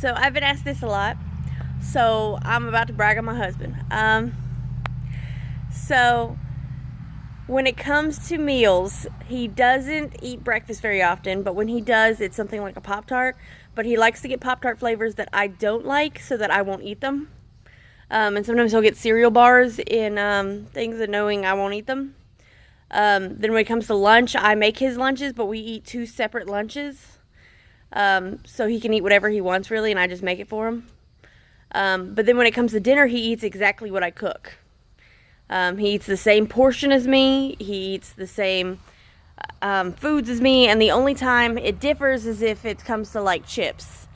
So I've been asked this a lot, so I'm about to brag on my husband. So when it comes to meals, he doesn't eat breakfast very often, but when he does, it's something like a Pop-Tart. But he likes to get Pop-Tart flavors that I don't like so that I won't eat them. And sometimes he'll get cereal bars in things that knowing I won't eat them. Then when it comes to lunch, I make his lunches, but we eat 2 separate lunches. So he can eat whatever he wants, really, and I just make it for him. But then when it comes to dinner, he eats exactly what I cook. He eats the same portion as me. He eats the same foods as me. And the only time it differs is if it comes to, like, chips.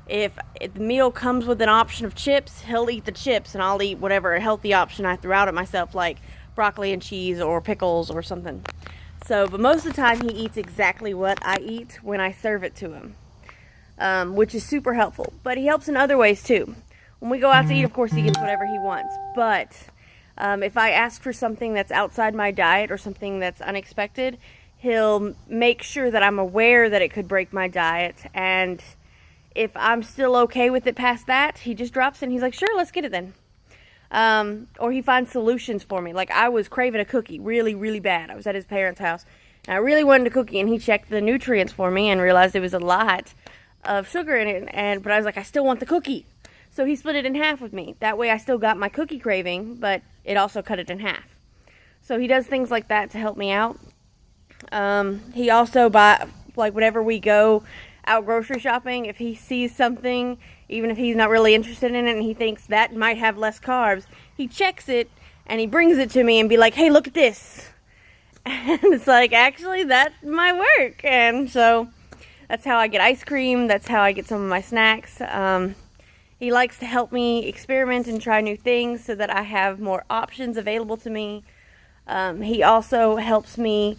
If the meal comes with an option of chips, he'll eat the chips, and I'll eat whatever healthy option I threw out at myself, like broccoli and cheese or pickles or something. So, but most of the time, he eats exactly what I eat when I serve it to him, which is super helpful. But he helps in other ways, too. When we go out to eat, of course, he gets whatever he wants. But if I ask for something that's outside my diet or something that's unexpected, he'll make sure that I'm aware that it could break my diet. And if I'm still okay with it past that, he just drops it and he's like, sure, let's get it then. Or he finds solutions for me. Like, I was craving a cookie really, really bad. I was at his parents' house, and I really wanted a cookie, and he checked the nutrients for me and realized there was a lot of sugar in it. But I was like, I still want the cookie. So he split it in half with me. That way I still got my cookie craving, but it also cut it in half. So he does things like that to help me out. He also, whenever we go out grocery shopping, if he sees something, even if he's not really interested in it and he thinks that might have less carbs, he checks it and he brings it to me and be like, hey, look at this. And it's like, actually, that might work. And so that's how I get ice cream. That's how I get some of my snacks. He likes to help me experiment and try new things so that I have more options available to me. He also helps me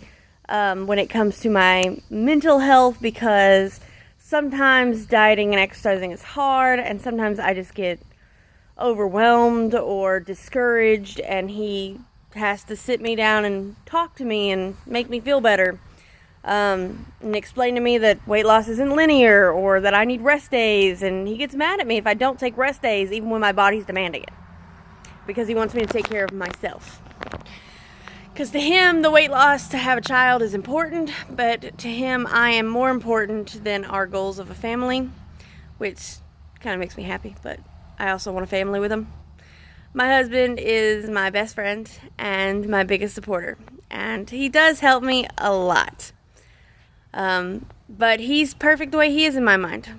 when it comes to my mental health, because sometimes dieting and exercising is hard, and sometimes I just get overwhelmed or discouraged, and he has to sit me down and talk to me and make me feel better. And explain to me that weight loss isn't linear, or that I need rest days, and he gets mad at me if I don't take rest days even when my body's demanding it, because he wants me to take care of myself. Because to him, the weight loss to have a child is important, but to him, I am more important than our goals of a family, which kind of makes me happy, but I also want a family with him. My husband is my best friend and my biggest supporter, and he does help me a lot. But he's perfect the way he is in my mind.